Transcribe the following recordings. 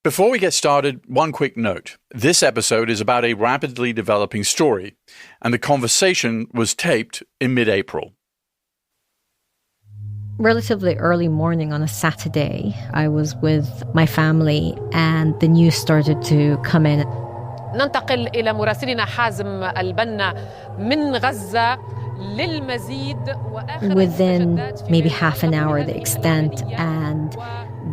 Before we get started, one quick note. This episode is about a rapidly developing story, and the conversation was taped in mid-April. Relatively early morning on a Saturday, I was with my family and the news started to come in. ننتقل إلى مراسلنا حازم البنا من غزة للمزيد. Within maybe half an hour, the extent and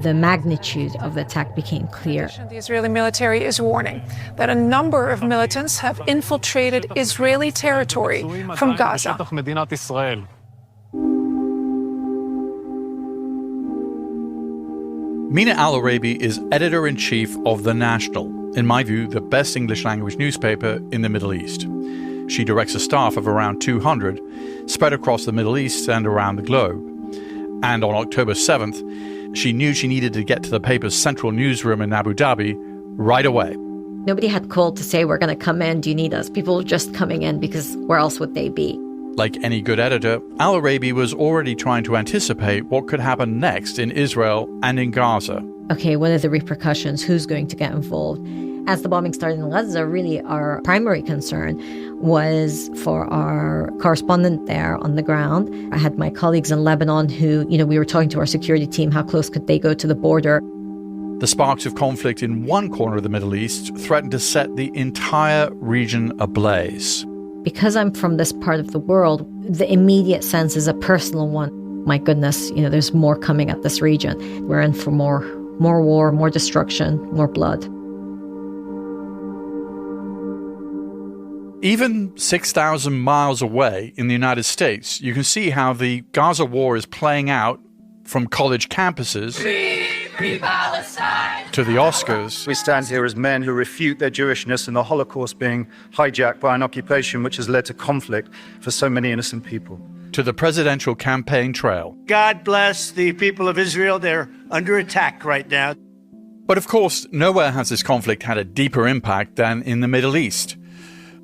the magnitude of the attack became clear. The Israeli military is warning that a number of militants have infiltrated Israeli territory from Gaza. Mina Al-Oraibi is editor-in-chief of The National, in my view, the best English-language newspaper in the Middle East. She directs a staff of around 200, spread across the Middle East and around the globe. And on October 7th, she knew she needed to get to the paper's central newsroom in Abu Dhabi right away. Nobody had called to say, we're going to come in, do you need us? People were just coming in because where else would they be? Like any good editor, Al-Oraibi was already trying to anticipate what could happen next in Israel and in Gaza. Okay, what are the repercussions? Who's going to get involved? As the bombing started in Gaza, really our primary concern was for our correspondent there on the ground. I had my colleagues in Lebanon who, we were talking to our security team, how close could they go to the border? The sparks of conflict in one corner of the Middle East threatened to set the entire region ablaze. Because I'm from this part of the world, the immediate sense is a personal one. My goodness, there's more coming at this region. We're in for more war, more destruction, more blood. Even 6,000 miles away in the United States, you can see how the Gaza war is playing out from college campuses Free Palestine to the Oscars. We stand here as men who refute their Jewishness and the Holocaust being hijacked by an occupation which has led to conflict for so many innocent people. To the presidential campaign trail. God bless the people of Israel. They're under attack right now. But of course, nowhere has this conflict had a deeper impact than in the Middle East.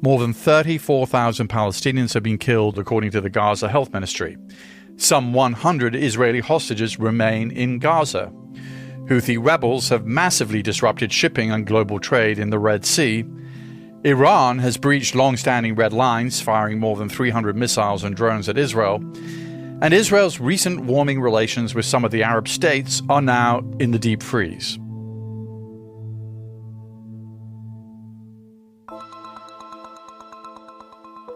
More than 34,000 Palestinians have been killed, according to the Gaza Health Ministry. Some 100 Israeli hostages remain in Gaza. Houthi rebels have massively disrupted shipping and global trade in the Red Sea. Iran has breached long-standing red lines, firing more than 300 missiles and drones at Israel. And Israel's recent warming relations with some of the Arab states are now in the deep freeze.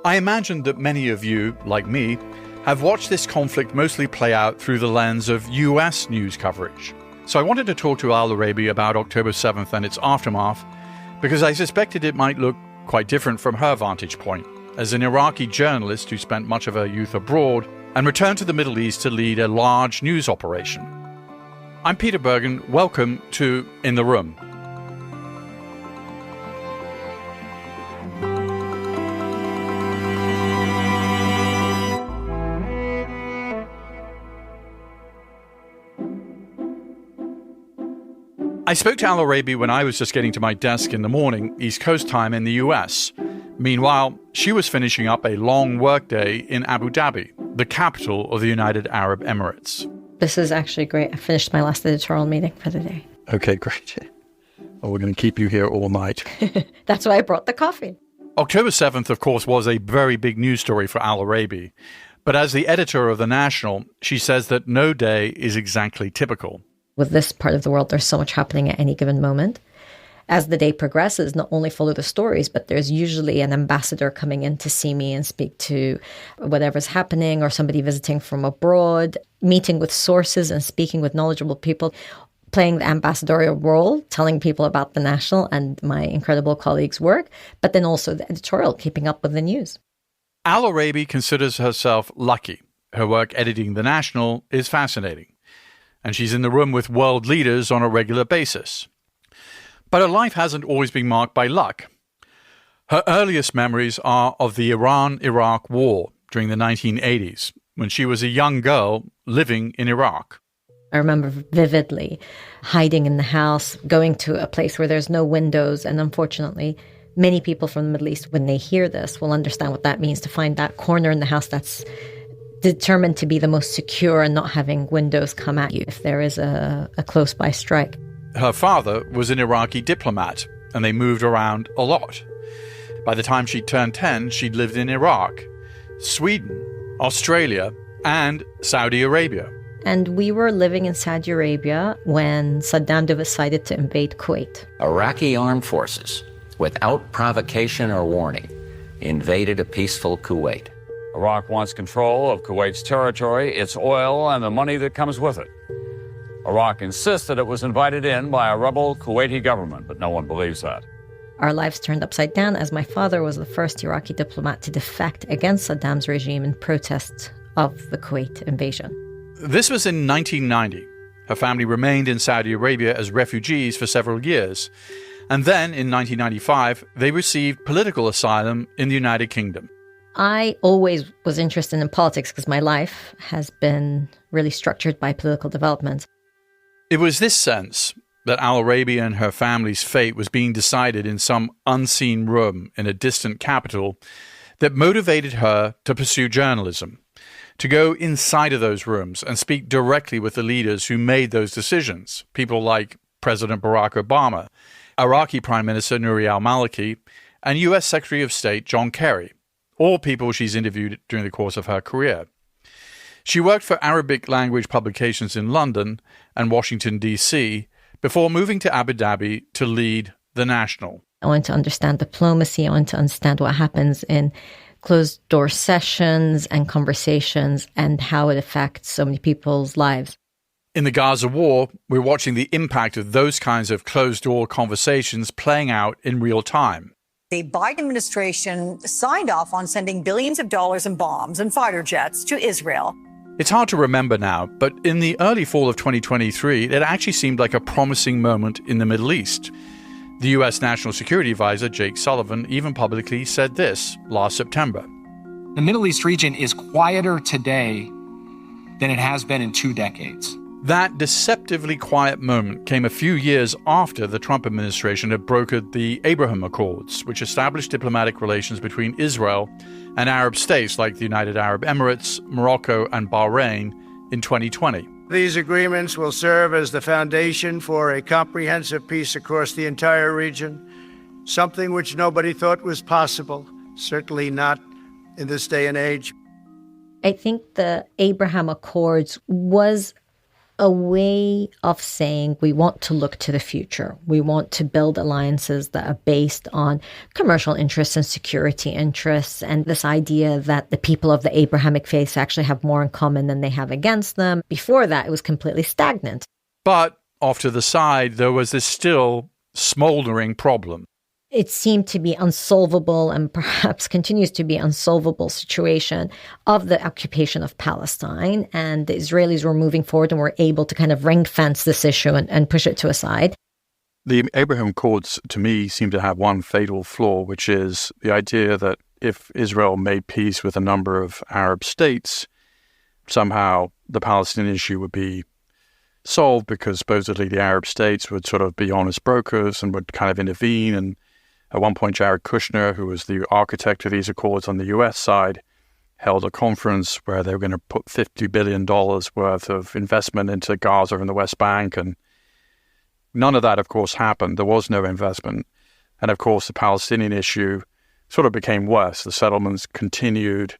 I imagine that many of you, like me, have watched this conflict mostly play out through the lens of US news coverage. So I wanted to talk to Al-Oraibi about October 7th and its aftermath, because I suspected it might look quite different from her vantage point, as an Iraqi journalist who spent much of her youth abroad and returned to the Middle East to lead a large news operation. I'm Peter Bergen. Welcome to In the Room. I spoke to Al-Oraibi when I was just getting to my desk in the morning, East Coast time in the US. Meanwhile, she was finishing up a long workday in Abu Dhabi, the capital of the United Arab Emirates. This is actually great. I finished my last editorial meeting for the day. Okay, great. Well, we're going to keep you here all night. That's why I brought the coffee. October 7th, of course, was a very big news story for Al-Oraibi. But as the editor of The National, she says that no day is exactly typical. With this part of the world, there's so much happening at any given moment. As the day progresses, not only follow the stories, but there's usually an ambassador coming in to see me and speak to whatever's happening, or somebody visiting from abroad, meeting with sources and speaking with knowledgeable people, playing the ambassadorial role, telling people about The National and my incredible colleagues' work, but then also the editorial, keeping up with the news. Al-Oraibi considers herself lucky. Her work editing The National is fascinating, and she's in the room with world leaders on a regular basis. But her life hasn't always been marked by luck. Her earliest memories are of the Iran-Iraq War during the 1980s, when she was a young girl living in Iraq. I remember vividly hiding in the house, going to a place where there's no windows, and unfortunately, many people from the Middle East, when they hear this, will understand what that means, to find that corner in the house that's determined to be the most secure and not having windows come at you if there is a close-by strike. Her father was an Iraqi diplomat, and they moved around a lot. By the time she turned 10, she'd lived in Iraq, Sweden, Australia, and Saudi Arabia. And we were living in Saudi Arabia when Saddam decided to invade Kuwait. Iraqi armed forces, without provocation or warning, invaded a peaceful Kuwait. Iraq wants control of Kuwait's territory, its oil, and the money that comes with it. Iraq insists that it was invited in by a rebel Kuwaiti government, but no one believes that. Our lives turned upside down as my father was the first Iraqi diplomat to defect against Saddam's regime in protest of the Kuwait invasion. This was in 1990. Her family remained in Saudi Arabia as refugees for several years. And then, in 1995, they received political asylum in the United Kingdom. I always was interested in politics because my life has been really structured by political developments. It was this sense that Al-Oraibi and her family's fate was being decided in some unseen room in a distant capital that motivated her to pursue journalism, to go inside of those rooms and speak directly with the leaders who made those decisions, people like President Barack Obama, Iraqi Prime Minister Nouri al-Maliki, and US Secretary of State John Kerry, all people she's interviewed during the course of her career. She worked for Arabic language publications in London and Washington, D.C., before moving to Abu Dhabi to lead The National. I want to understand diplomacy. I want to understand what happens in closed-door sessions and conversations and how it affects so many people's lives. In the Gaza war, we're watching the impact of those kinds of closed-door conversations playing out in real time. The Biden administration signed off on sending billions of dollars in bombs and fighter jets to Israel. It's hard to remember now, but in the early fall of 2023, it actually seemed like a promising moment in the Middle East. The U.S. National Security Advisor, Jake Sullivan, even publicly said this last September. The Middle East region is quieter today than it has been in 2 decades. That deceptively quiet moment came a few years after the Trump administration had brokered the Abraham Accords, which established diplomatic relations between Israel and Arab states like the United Arab Emirates, Morocco, and Bahrain in 2020. These agreements will serve as the foundation for a comprehensive peace across the entire region, something which nobody thought was possible, certainly not in this day and age. I think the Abraham Accords was a way of saying we want to look to the future. We want to build alliances that are based on commercial interests and security interests, and this idea that the people of the Abrahamic faith actually have more in common than they have against them. Before that, it was completely stagnant. But off to the side, there was this still smoldering problem. It seemed to be unsolvable and perhaps continues to be unsolvable situation of the occupation of Palestine. And the Israelis were moving forward and were able to kind of ring fence this issue and push it to a side. The Abraham Accords, to me, seem to have one fatal flaw, which is the idea that if Israel made peace with a number of Arab states, somehow the Palestinian issue would be solved because supposedly the Arab states would sort of be honest brokers and would kind of intervene. And at one point, Jared Kushner, who was the architect of these accords on the U.S. side, held a conference where they were going to put $50 billion worth of investment into Gaza and the West Bank. And none of that, of course, happened. There was no investment. And, of course, the Palestinian issue sort of became worse. The settlements continued.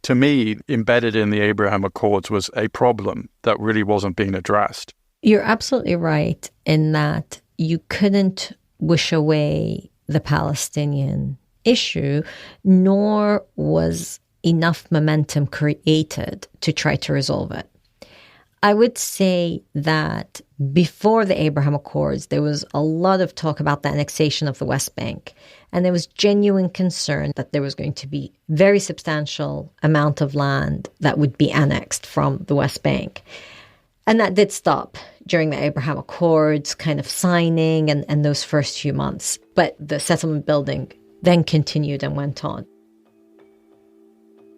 To me, embedded in the Abraham Accords was a problem that really wasn't being addressed. You're absolutely right in that you couldn't wish away the Palestinian issue, nor was enough momentum created to try to resolve it. I would say that before the Abraham Accords, there was a lot of talk about the annexation of the West Bank. And there was genuine concern that there was going to be very substantial amount of land that would be annexed from the West Bank. And that did stop during the Abraham Accords kind of signing and those first few months. But the settlement building then continued and went on.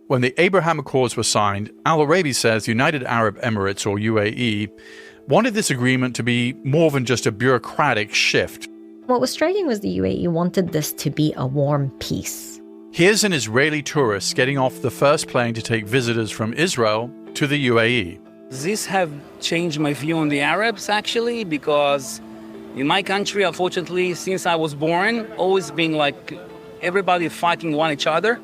When the Abraham Accords were signed, Al-Oraibi says the United Arab Emirates, or UAE, wanted this agreement to be more than just a bureaucratic shift. What was striking was the UAE wanted this to be a warm peace. Here's an Israeli tourist getting off the first plane to take visitors from Israel to the UAE. This have changed my view on the Arabs, actually, because In my country, unfortunately, since I was born, always been like everybody fighting one each other.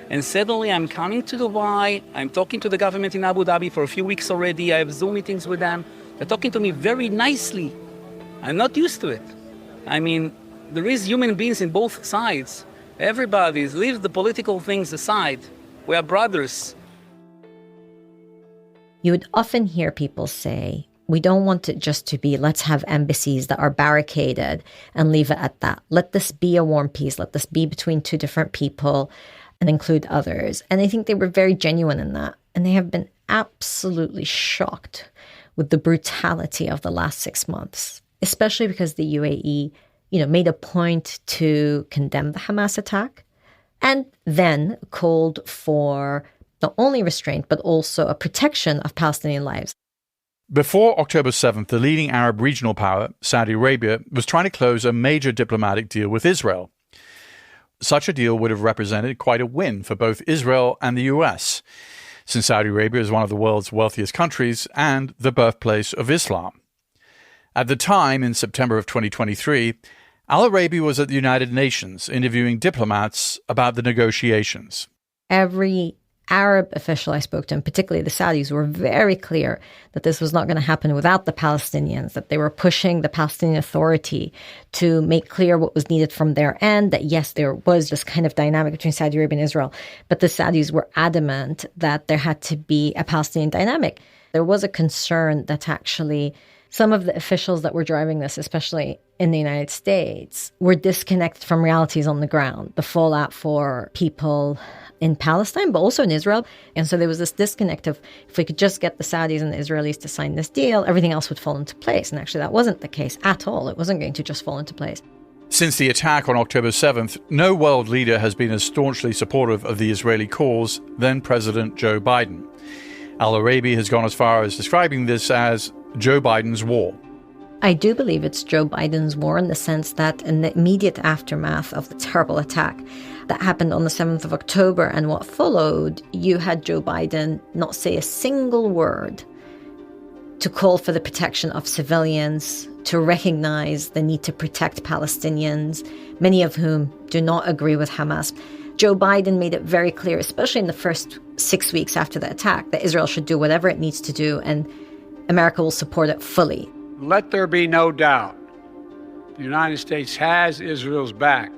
And suddenly I'm coming to Dubai, I'm talking to the government in Abu Dhabi for a few weeks already, I have Zoom meetings with them. They're talking to me very nicely. I'm not used to it. I mean, there is human beings in both sides. Everybody, leave the political things aside. We are brothers. You would often hear people say, we don't want it just to be, let's have embassies that are barricaded and leave it at that. Let this be a warm peace. Let this be between two different people and include others. And I think they were very genuine in that. And they have been absolutely shocked with the brutality of the last 6 months, especially because the UAE, made a point to condemn the Hamas attack and then called for not only restraint, but also a protection of Palestinian lives. Before October 7th, the leading Arab regional power, Saudi Arabia, was trying to close a major diplomatic deal with Israel. Such a deal would have represented quite a win for both Israel and the US, since Saudi Arabia is one of the world's wealthiest countries and the birthplace of Islam. At the time, in September of 2023, Al-Oraibi was at the United Nations interviewing diplomats about the negotiations. Every Arab official I spoke to, and particularly the Saudis, were very clear that this was not going to happen without the Palestinians, that they were pushing the Palestinian Authority to make clear what was needed from their end, that yes, there was this kind of dynamic between Saudi Arabia and Israel, but the Saudis were adamant that there had to be a Palestinian dynamic. There was a concern that actually some of the officials that were driving this, especially in the United States, were disconnected from realities on the ground, the fallout for people in Palestine, but also in Israel. And so there was this disconnect of, if we could just get the Saudis and the Israelis to sign this deal, everything else would fall into place. And actually that wasn't the case at all. It wasn't going to just fall into place. Since the attack on October 7th, no world leader has been as staunchly supportive of the Israeli cause than President Joe Biden. Al-Oraibi has gone as far as describing this as Joe Biden's war. I do believe it's Joe Biden's war in the sense that in the immediate aftermath of the terrible attack that happened on the 7th of October and what followed, you had Joe Biden not say a single word to call for the protection of civilians, to recognize the need to protect Palestinians, many of whom do not agree with Hamas. Joe Biden made it very clear, especially in the first 6 weeks after the attack, that Israel should do whatever it needs to do and America will support it fully. Let there be no doubt. The United States has Israel's back.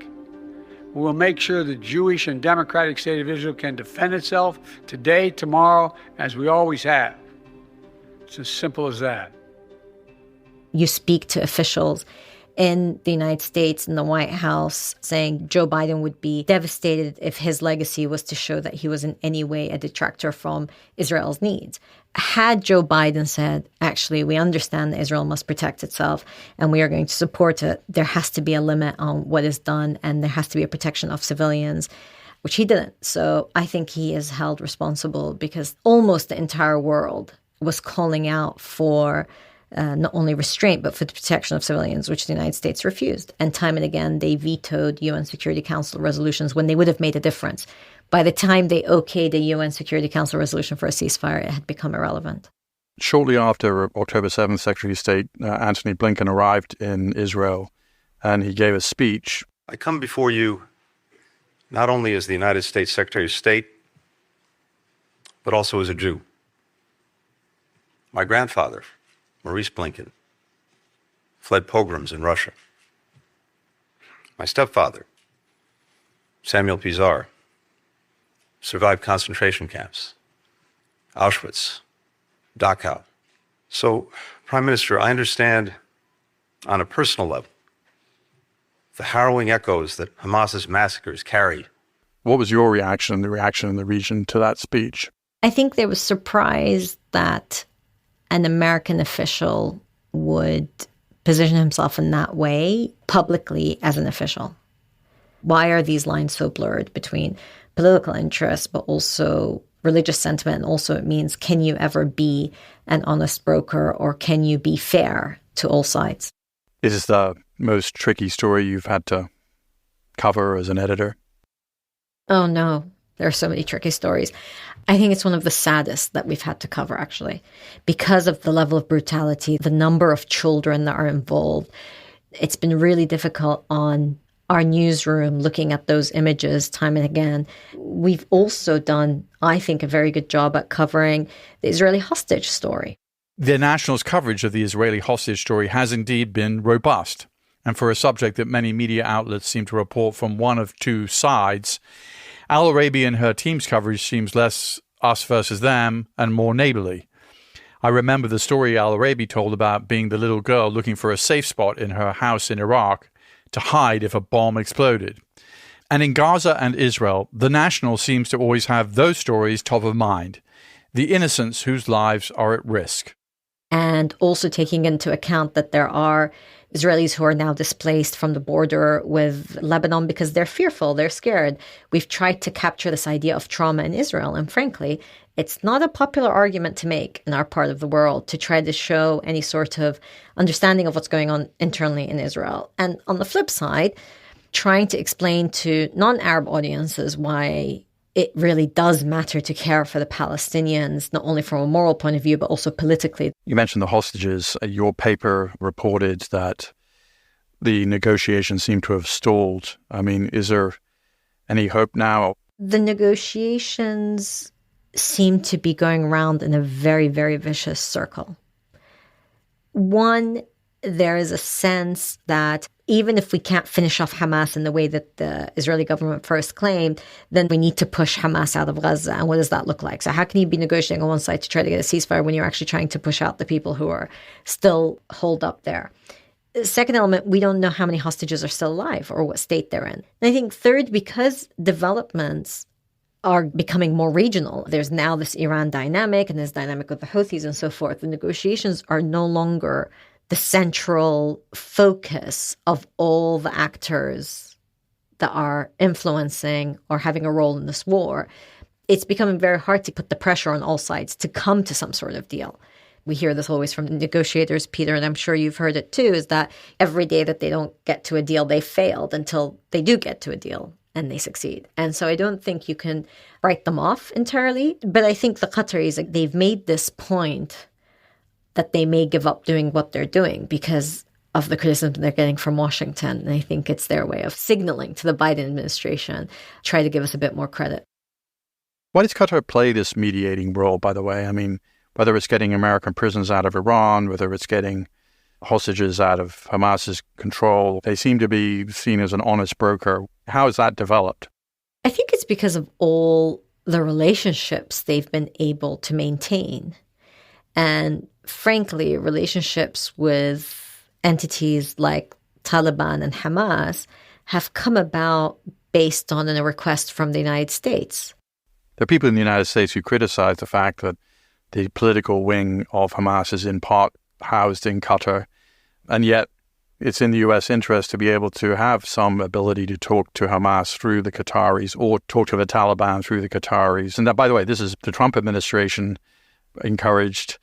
We will make sure the Jewish and democratic state of Israel can defend itself today, tomorrow, as we always have. It's as simple as that. You speak to officials in the United States, in the White House, saying Joe Biden would be devastated if his legacy was to show that he was in any way a detractor from Israel's needs. Had Joe Biden said, actually, we understand that Israel must protect itself and we are going to support it, there has to be a limit on what is done and there has to be a protection of civilians, which he didn't. So I think he is held responsible because almost the entire world was calling out for not only restraint, but for the protection of civilians, which the United States refused. And time and again, they vetoed UN Security Council resolutions when they would have made a difference. By the time they okayed a UN Security Council resolution for a ceasefire, it had become irrelevant. Shortly after October 7th, Secretary of State Antony Blinken arrived in Israel, and he gave a speech. I come before you not only as the United States Secretary of State, but also as a Jew. My grandfather, Maurice Blinken, fled pogroms in Russia. My stepfather, Samuel Pizar, survived concentration camps, Auschwitz, Dachau. So, Prime Minister, I understand on a personal level the harrowing echoes that Hamas's massacres carry. What was your reaction, the reaction in the region to that speech? I think there was surprise that an American official would position himself in that way publicly as an official. Why are these lines so blurred between political interests, but also religious sentiment? And also it means, can you ever be an honest broker or can you be fair to all sides? Is this the most tricky story you've had to cover as an editor? Oh, no. There are so many tricky stories. I think it's one of the saddest that we've had to cover, actually, because of the level of brutality, the number of children that are involved, It's been really difficult on our newsroom looking at those images time and again. We've also done, I think, a very good job at covering the Israeli hostage story. The National's coverage of the Israeli hostage story has indeed been robust. And for a subject that many media outlets seem to report from one of two sides, Al-Oraibi and her team's coverage seems less us versus them and more neighborly. I remember the story Al-Oraibi told about being the little girl looking for a safe spot in her house in Iraq to hide if a bomb exploded. And in Gaza and Israel, the National seems to always have those stories top of mind, the innocents whose lives are at risk. And also taking into account that there are Israelis who are now displaced from the border with Lebanon because they're fearful, they're scared. We've tried to capture this idea of trauma in Israel. And frankly, it's not a popular argument to make in our part of the world to try to show any sort of understanding of what's going on internally in Israel. And on the flip side, trying to explain to non-Arab audiences why it really does matter to care for the Palestinians, not only from a moral point of view, but also politically. You mentioned the hostages. Your paper reported that the negotiations seem to have stalled. I mean, is there any hope now? The negotiations seem to be going around in a very, very vicious circle. One, there is a sense that even if we can't finish off Hamas in the way that the Israeli government first claimed, then we need to push Hamas out of Gaza. And what does that look like? So how can you be negotiating on one side to try to get a ceasefire when you're actually trying to push out the people who are still holed up there? The second element, we don't know how many hostages are still alive or what state they're in. And I think third, because developments are becoming more regional, there's now this Iran dynamic and this dynamic with the Houthis and so forth. The negotiations are no longer the central focus of all the actors that are influencing or having a role in this war. It's becoming very hard to put the pressure on all sides to come to some sort of deal. We hear this always from the negotiators, Peter, and I'm sure you've heard it too, is that every day that they don't get to a deal, they failed until they do get to a deal and they succeed. And so I don't think you can write them off entirely. But I think the Qataris, they've made this point that they may give up doing what they're doing because of the criticism they're getting from Washington. And I think it's their way of signaling to the Biden administration, try to give us a bit more credit. Why does Qatar play this mediating role, by the way? I mean, whether it's getting American prisoners out of Iran, whether it's getting hostages out of Hamas's control, they seem to be seen as an honest broker. How has that developed? I think it's because of all the relationships they've been able to maintain. And frankly, relationships with entities like Taliban and Hamas have come about based on a request from the United States. There are people in the United States who criticize the fact that the political wing of Hamas is in part housed in Qatar, and yet it's in the U.S. interest to be able to have some ability to talk to Hamas through the Qataris or talk to the Taliban through the Qataris. And that, by the way, this is the Trump administration encouraged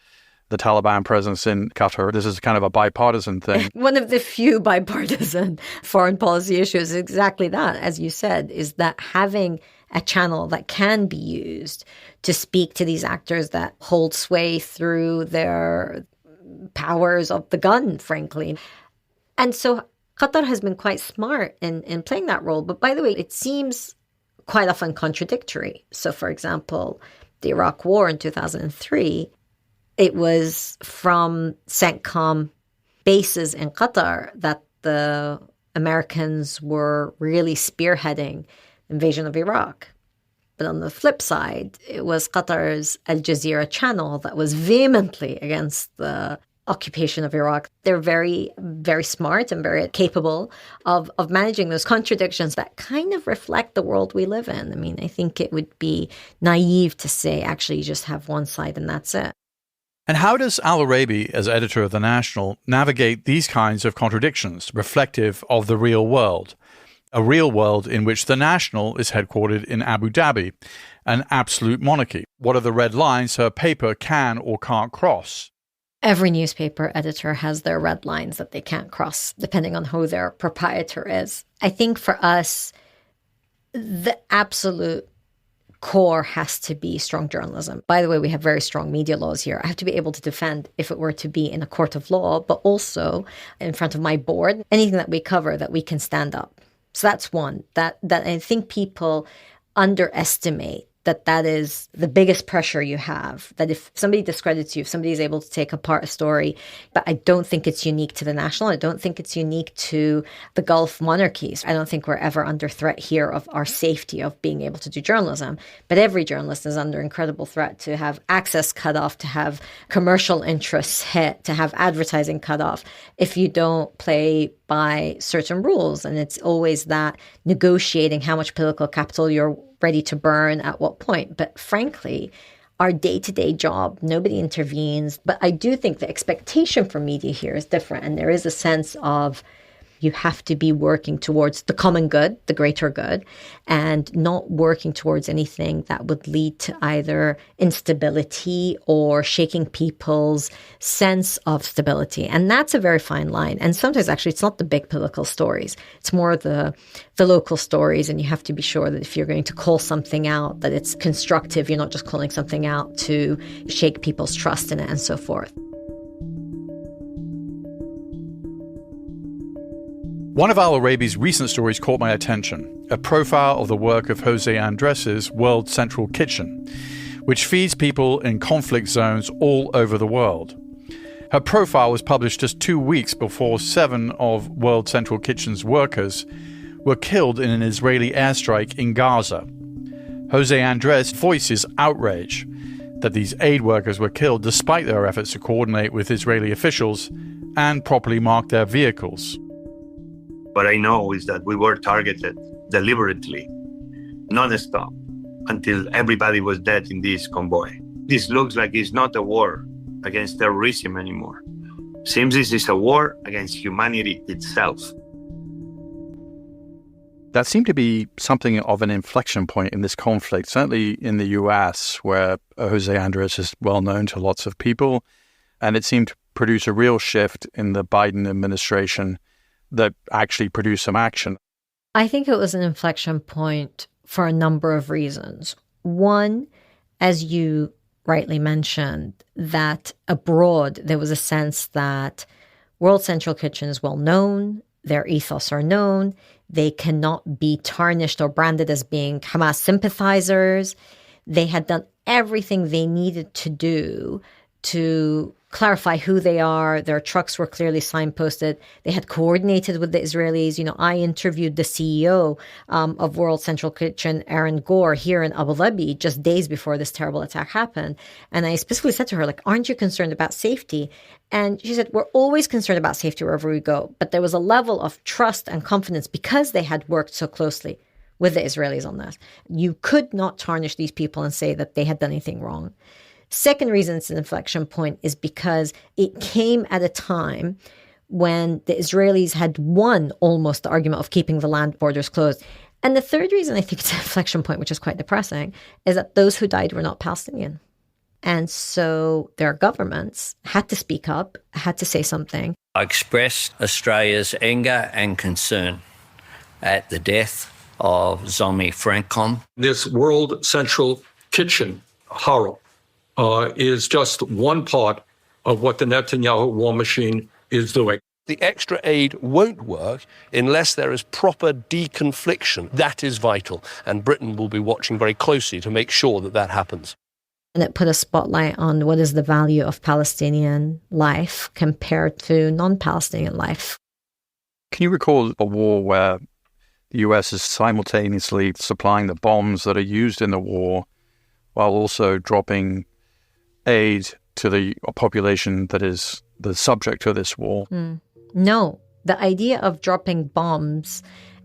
the Taliban presence in Qatar. This is kind of a bipartisan thing. One of the few bipartisan foreign policy issues is exactly that, as you said, is that having a channel that can be used to speak to these actors that hold sway through their powers of the gun, frankly. And so Qatar has been quite smart in playing that role. But by the way, it seems quite often contradictory. So, for example, the Iraq War in 2003, it was from CENTCOM bases in Qatar that the Americans were really spearheading the invasion of Iraq. But on the flip side, it was Qatar's Al Jazeera channel that was vehemently against the occupation of Iraq. They're very, very smart and very capable of managing those contradictions that kind of reflect the world we live in. I mean, I think it would be naive to say, actually, you just have one side and that's it. And how does Al-Oraibi, as editor of The National, navigate these kinds of contradictions, reflective of the real world? A real world in which The National is headquartered in Abu Dhabi, an absolute monarchy. What are the red lines her paper can or can't cross? Every newspaper editor has their red lines that they can't cross, depending on who their proprietor is. I think for us, the absolute core has to be strong journalism. By the way, we have very strong media laws here. I have to be able to defend if it were to be in a court of law, but also in front of my board, anything that we cover that we can stand up. So that's one, that I think people underestimate that is the biggest pressure you have, that if somebody discredits you, if somebody is able to take apart a story, but I don't think it's unique to the National, I don't think it's unique to the Gulf monarchies. I don't think we're ever under threat here of our safety of being able to do journalism, but every journalist is under incredible threat to have access cut off, to have commercial interests hit, to have advertising cut off if you don't play by certain rules. And it's always that negotiating how much political capital you're ready to burn at what point. But frankly, our day-to-day job, nobody intervenes. But I do think the expectation for media here is different. And there is a sense of you have to be working towards the common good, the greater good, and not working towards anything that would lead to either instability or shaking people's sense of stability. And that's a very fine line. And sometimes actually it's not the big political stories. It's more the local stories. And you have to be sure that if you're going to call something out, that it's constructive. You're not just calling something out to shake people's trust in it and so forth. One of Al-Oraibi's recent stories caught my attention, a profile of the work of Jose Andres' World Central Kitchen, which feeds people in conflict zones all over the world. Her profile was published just 2 weeks before 7 of World Central Kitchen's workers were killed in an Israeli airstrike in Gaza. Jose Andres voices outrage that these aid workers were killed despite their efforts to coordinate with Israeli officials and properly mark their vehicles. What I know is that we were targeted deliberately, non-stop, until everybody was dead in this convoy. This looks like it's not a war against terrorism anymore. Seems this is a war against humanity itself. That seemed to be something of an inflection point in this conflict, certainly in the US, where Jose Andres is well known to lots of people. And it seemed to produce a real shift in the Biden administration that actually produced some action. I think it was an inflection point for a number of reasons. One, as you rightly mentioned, that abroad there was a sense that World Central Kitchen is well known, their ethos are known, they cannot be tarnished or branded as being Hamas sympathizers. They had done everything they needed to do to clarify who they are. Their trucks were clearly signposted. They had coordinated with the Israelis. You know, I interviewed the CEO of World Central Kitchen, Erin Gore, here in Abu Dhabi just days before this terrible attack happened. And I specifically said to her, like, aren't you concerned about safety? And she said, we're always concerned about safety wherever we go. But there was a level of trust and confidence because they had worked so closely with the Israelis on this. You could not tarnish these people and say that they had done anything wrong. Second reason it's an inflection point is because it came at a time when the Israelis had won almost the argument of keeping the land borders closed. And the third reason I think it's an inflection point, which is quite depressing, is that those who died were not Palestinian. And so their governments had to speak up, had to say something. I express Australia's anger and concern at the death of Zomi Francom. This World Central Kitchen horror is just one part of what the Netanyahu war machine is doing. The extra aid won't work unless there is proper deconfliction. That is vital, and Britain will be watching very closely to make sure that that happens. And it put a spotlight on what is the value of Palestinian life compared to non-Palestinian life. Can you recall a war where the US is simultaneously supplying the bombs that are used in the war while also dropping aid to the population that is the subject of this war? No. The idea of dropping bombs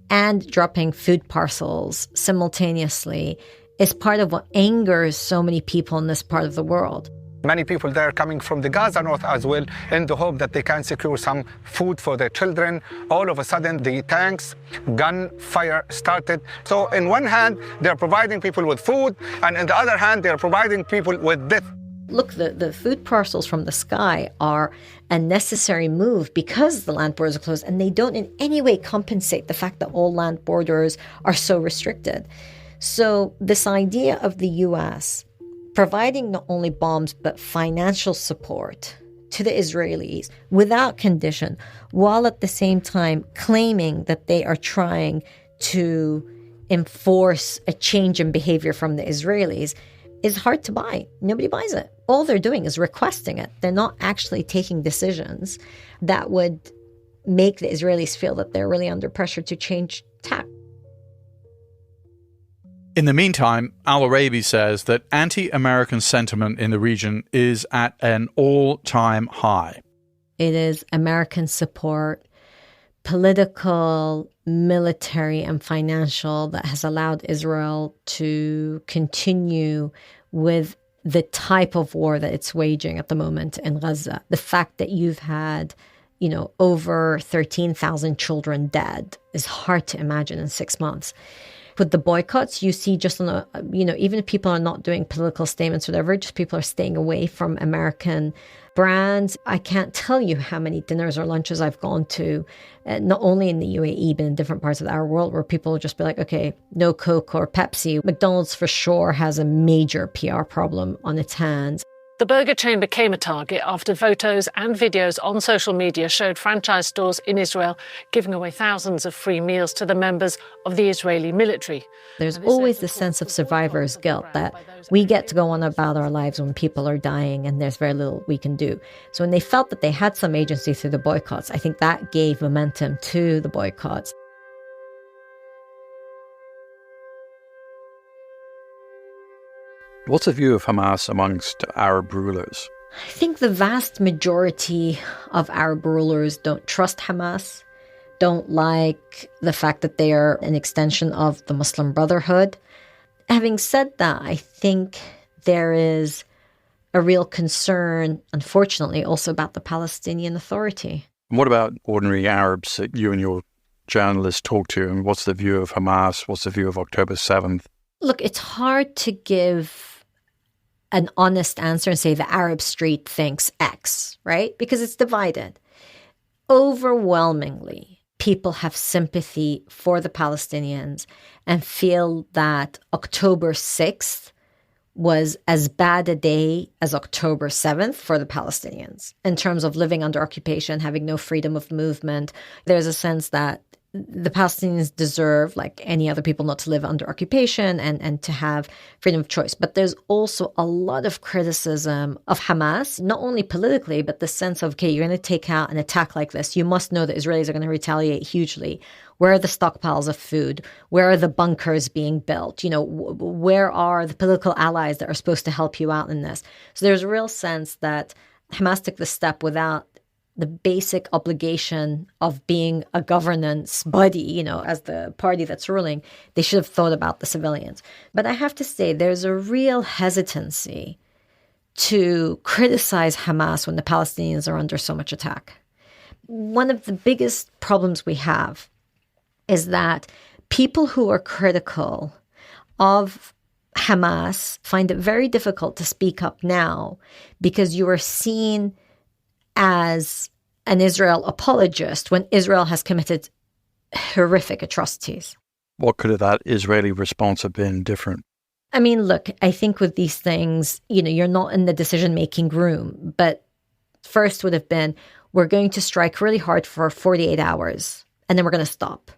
and dropping food parcels simultaneously is part of what angers so many people in this part of the world. Many people there coming from the Gaza North as well in the hope that they can secure some food for their children. All of a sudden, the tanks, gunfire started. So in one hand, they're providing people with food, and in the other hand, they're providing people with death. Look, the food parcels from the sky are a necessary move because the land borders are closed, and they don't in any way compensate the fact that all land borders are so restricted. So this idea of the US providing not only bombs but financial support to the Israelis without condition, while at the same time claiming that they are trying to enforce a change in behavior from the Israelis, is hard to buy. Nobody buys it. All they're doing is requesting it. They're not actually taking decisions that would make the Israelis feel that they're really under pressure to change tack. In the meantime, Al-Oraibi says that anti-American sentiment in the region is at an all-time high. It is American support, political, military, and financial, that has allowed Israel to continue with the type of war that it's waging at the moment in Gaza. The fact that you've had, over 13,000 children dead is hard to imagine in 6 months. With the boycotts, you see just on even if people are not doing political statements or whatever, just people are staying away from American brands. I can't tell you how many dinners or lunches I've gone to, not only in the UAE, but in different parts of our world, where people will just be like, okay, no Coke or Pepsi. McDonald's for sure has a major PR problem on its hands. The burger chain became a target after photos and videos on social media showed franchise stores in Israel giving away thousands of free meals to the members of the Israeli military. There's always this sense of survivor's guilt that we get to go on about our lives when people are dying and there's very little we can do. So when they felt that they had some agency through the boycotts, I think that gave momentum to the boycotts. What's the view of Hamas amongst Arab rulers? I think the vast majority of Arab rulers don't trust Hamas, don't like the fact that they are an extension of the Muslim Brotherhood. Having said that, I think there is a real concern, unfortunately, also about the Palestinian Authority. And what about ordinary Arabs that you and your journalists talk to? And what's the view of Hamas? What's the view of October 7th? Look, it's hard to give an honest answer and say the Arab street thinks X, right? Because it's divided. Overwhelmingly, people have sympathy for the Palestinians and feel that October 6th was as bad a day as October 7th for the Palestinians in terms of living under occupation, having no freedom of movement. There's a sense that the Palestinians deserve, like any other people, not to live under occupation and to have freedom of choice. But there's also a lot of criticism of Hamas, not only politically, but the sense of, okay, you're going to take out an attack like this. You must know that Israelis are going to retaliate hugely. Where are the stockpiles of food? Where are the bunkers being built? Where are the political allies that are supposed to help you out in this? So there's a real sense that Hamas took the step without the basic obligation of being a governance body, as the party that's ruling. They should have thought about the civilians. But I have to say, there's a real hesitancy to criticize Hamas when the Palestinians are under so much attack. One of the biggest problems we have is that people who are critical of Hamas find it very difficult to speak up now because you are seen as an Israel apologist when Israel has committed horrific atrocities. What could that Israeli response have been different? I mean, look, I think with these things, you're not in the decision-making room, but first would have been, we're going to strike really hard for 48 hours, and then we're going to stop.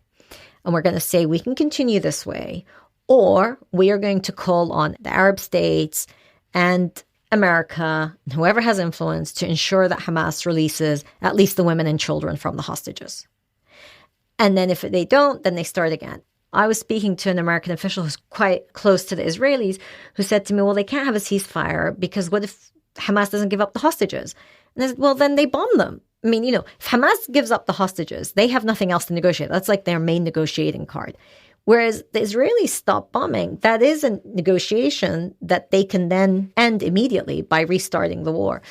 And we're going to say, we can continue this way, or we are going to call on the Arab states and America, whoever has influence, to ensure that Hamas releases at least the women and children from the hostages. And then if they don't, then they start again. I was speaking to an American official who's quite close to the Israelis who said to me, well, they can't have a ceasefire because what if Hamas doesn't give up the hostages? And I said, well, then they bomb them. I mean, if Hamas gives up the hostages, they have nothing else to negotiate. That's like their main negotiating card. Whereas the Israelis stop bombing, that is a negotiation that they can then end immediately by restarting the war.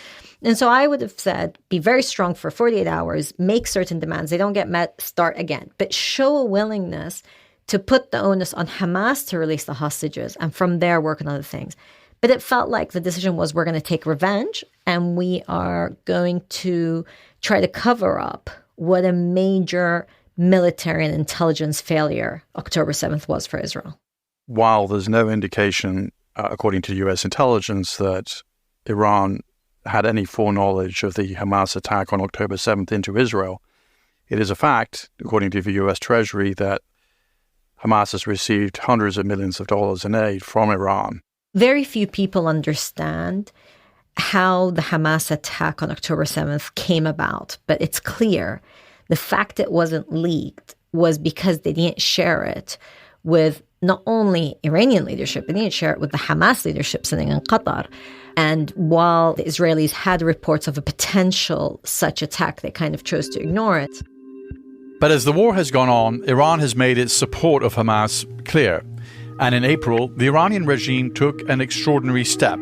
And so I would have said, be very strong for 48 hours, make certain demands. They don't get met, start again. But show a willingness to put the onus on Hamas to release the hostages and from there work on other things. But it felt like the decision was we're going to take revenge and we are going to try to cover up what a major military and intelligence failure October 7th was for Israel. while there's no indication, according to U.S. intelligence, that Iran had any foreknowledge of the Hamas attack on October 7th into Israel, it is a fact, according to the U.S. Treasury, that Hamas has received hundreds of millions of dollars in aid from Iran. Very few people understand how the Hamas attack on October 7th came about, but it's clear the fact it wasn't leaked was because they didn't share it with not only Iranian leadership, they didn't share it with the Hamas leadership sitting in Qatar. And while the Israelis had reports of a potential such attack, they kind of chose to ignore it. But as the war has gone on, Iran has made its support of Hamas clear. And in April, the Iranian regime took an extraordinary step.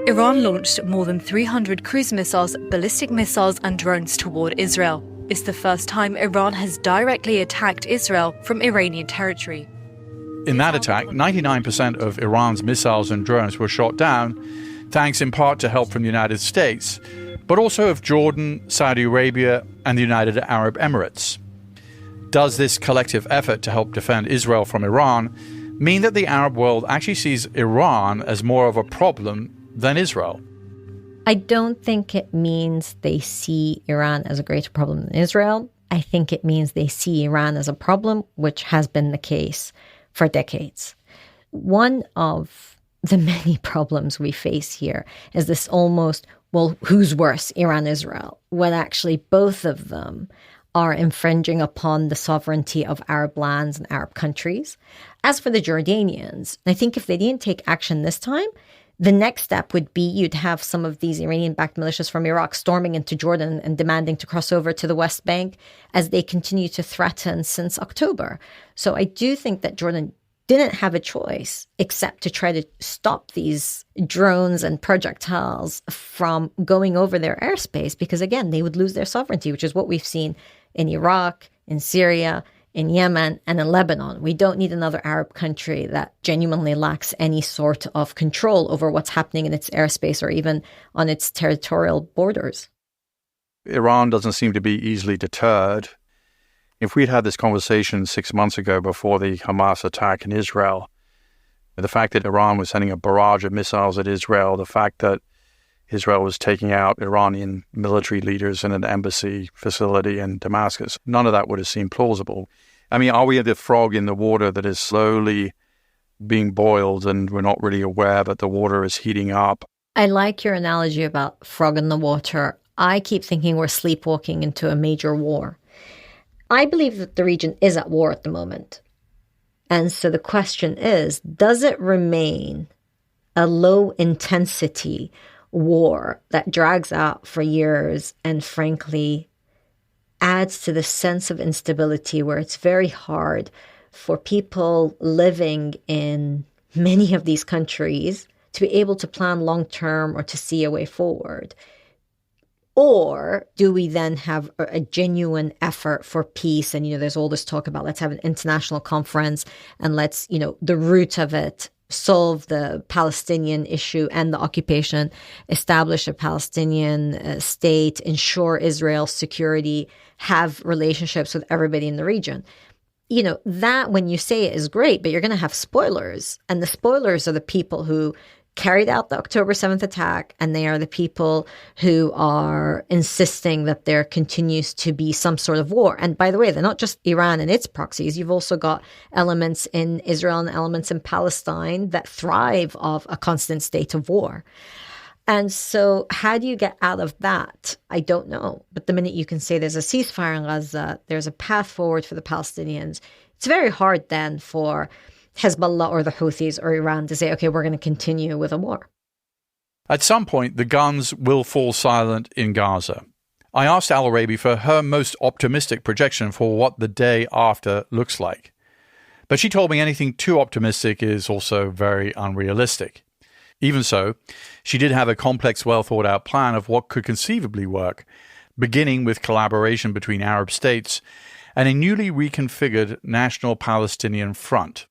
Iran launched more than 300 cruise missiles, ballistic missiles, and drones toward Israel. It's the first time Iran has directly attacked Israel from Iranian territory. In that attack, 99% of Iran's missiles and drones were shot down, thanks in part to help from the United States, but also of Jordan, Saudi Arabia, and the United Arab Emirates. Does this collective effort to help defend Israel from Iran mean that the Arab world actually sees Iran as more of a problem than Israel? I don't think it means they see Iran as a greater problem than Israel. I think it means they see Iran as a problem, which has been the case for decades. One of the many problems we face here is this almost, well, who's worse, Iran, Israel, when actually both of them are infringing upon the sovereignty of Arab lands and Arab countries. As for the Jordanians, I think if they didn't take action this time, the next step would be you'd have some of these Iranian-backed militias from Iraq storming into Jordan and demanding to cross over to the West Bank as they continue to threaten since October. So I do think that Jordan didn't have a choice except to try to stop these drones and projectiles from going over their airspace because, again, they would lose their sovereignty, which is what we've seen in Iraq, in Syria, in Yemen, and in Lebanon. We don't need another Arab country that genuinely lacks any sort of control over what's happening in its airspace or even on its territorial borders. Iran doesn't seem to be easily deterred. If we'd had this conversation 6 months ago before the Hamas attack in Israel, the fact that Iran was sending a barrage of missiles at Israel, the fact that Israel was taking out Iranian military leaders in an embassy facility in Damascus, none of that would have seemed plausible. I mean, are we the frog in the water that is slowly being boiled and we're not really aware that the water is heating up? I like your analogy about frog in the water. I keep thinking we're sleepwalking into a major war. I believe that the region is at war at the moment. And so the question is, does it remain a low-intensity war that drags out for years and frankly adds to the sense of instability where it's very hard for people living in many of these countries to be able to plan long-term or to see a way forward? Or do we then have a genuine effort for peace? And, there's all this talk about let's have an international conference and let's, the root of it, solve the Palestinian issue and the occupation, establish a Palestinian state, ensure Israel's security, have relationships with everybody in the region. That when you say it is great, but you're going to have spoilers. And the spoilers are the people who carried out the October 7th attack, and they are the people who are insisting that there continues to be some sort of war. And by the way, they're not just Iran and its proxies. You've also got elements in Israel and elements in Palestine that thrive off a constant state of war. And so how do you get out of that? I don't know. But the minute you can say there's a ceasefire in Gaza, there's a path forward for the Palestinians, it's very hard then for Hezbollah or the Houthis or Iran to say, okay, we're going to continue with a war. At some point, the guns will fall silent in Gaza. I asked Al-Oraibi for her most optimistic projection for what the day after looks like. But she told me anything too optimistic is also very unrealistic. Even so, she did have a complex, well-thought-out plan of what could conceivably work, beginning with collaboration between Arab states and a newly reconfigured National Palestinian Front.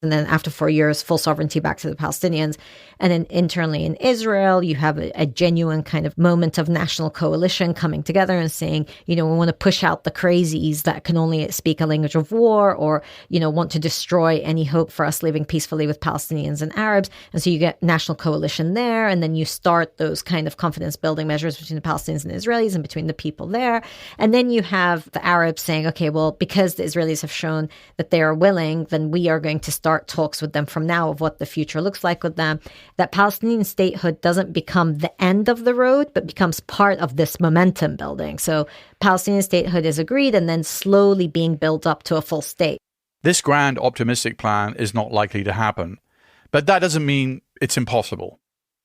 And then after 4 years, full sovereignty back to the Palestinians. And then internally in Israel, you have a genuine kind of moment of national coalition coming together and saying, we want to push out the crazies that can only speak a language of war or, want to destroy any hope for us living peacefully with Palestinians and Arabs. And so you get national coalition there. And then you start those kind of confidence building measures between the Palestinians and the Israelis and between the people there. And then you have the Arabs saying, okay, well, because the Israelis have shown that they are willing, then we are going to start talks with them from now of what the future looks like with them. That Palestinian statehood doesn't become the end of the road, but becomes part of this momentum building. So Palestinian statehood is agreed and then slowly being built up to a full state. This grand optimistic plan is not likely to happen, but that doesn't mean it's impossible.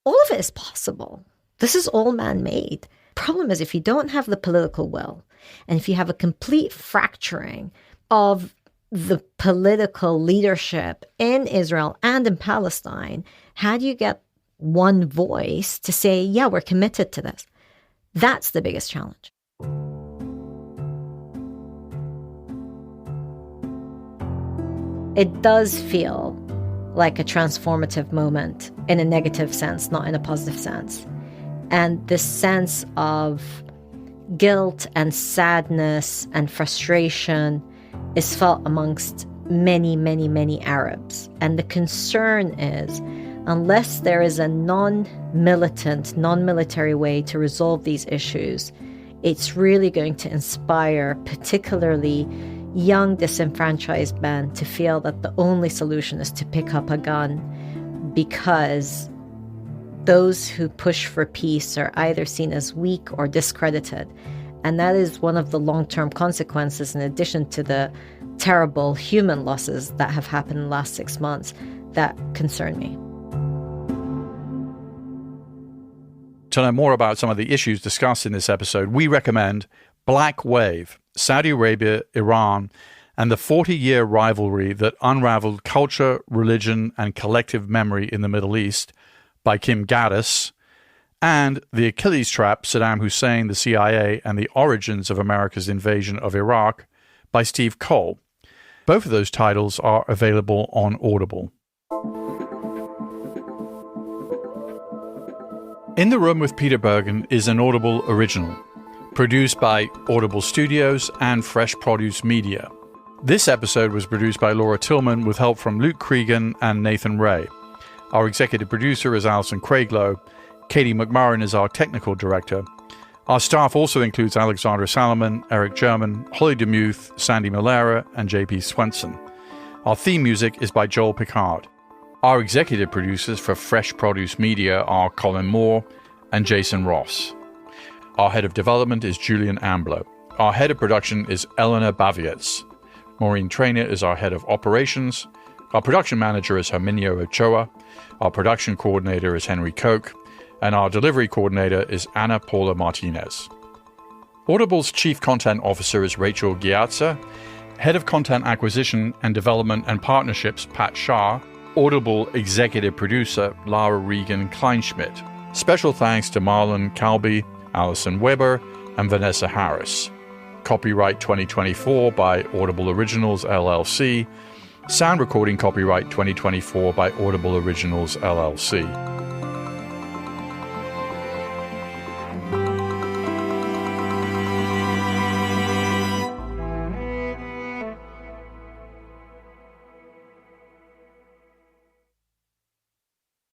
All of it is possible. This is all man-made. Problem is, if you don't have the political will, and if you have a complete fracturing of the political leadership in Israel and in Palestine, how do you get one voice to say, yeah, we're committed to this? That's the biggest challenge. It does feel like a transformative moment in a negative sense, not in a positive sense. And this sense of guilt and sadness and frustration is felt amongst many, many, many Arabs. And the concern is, unless there is a non-militant, non-military way to resolve these issues, it's really going to inspire particularly young disenfranchised men to feel that the only solution is to pick up a gun, because those who push for peace are either seen as weak or discredited. And that is one of the long-term consequences, in addition to the terrible human losses that have happened in the last 6 months, that concern me. To know more about some of the issues discussed in this episode, we recommend Black Wave, Saudi Arabia, Iran, and the 40-year rivalry that unraveled culture, religion, and collective memory in the Middle East by Kim Gaddis, and The Achilles Trap, Saddam Hussein, the CIA, and the Origins of America's Invasion of Iraq by Steve Cole. Both of those titles are available on Audible. In the Room with Peter Bergen is an Audible original, produced by Audible Studios and Fresh Produce Media. This episode was produced by Laura Tillman with help from Luke Cregan and Nathan Ray. Our executive producer is Alison Craiglow. Katie McMurrin is our technical director. Our staff also includes Alexandra Salomon, Eric German, Holly DeMuth, Sandy Malera, and JP Swenson. Our theme music is by Joel Picard. Our executive producers for Fresh Produce Media are Colin Moore and Jason Ross. Our head of development is Julian Ambler. Our head of production is Eleanor Bavietz. Maureen Traynor is our head of operations. Our production manager is Herminio Ochoa. Our production coordinator is Henry Koch. And our delivery coordinator is Ana Paula Martinez. Audible's Chief Content Officer is Rachel Giazza. Head of Content Acquisition and Development and Partnerships, Pat Shah. Audible Executive Producer, Lara Regan Kleinschmidt. Special thanks to Marlon Calby, Alison Weber, and Vanessa Harris. Copyright 2024 by Audible Originals, LLC. Sound recording copyright 2024 by Audible Originals, LLC.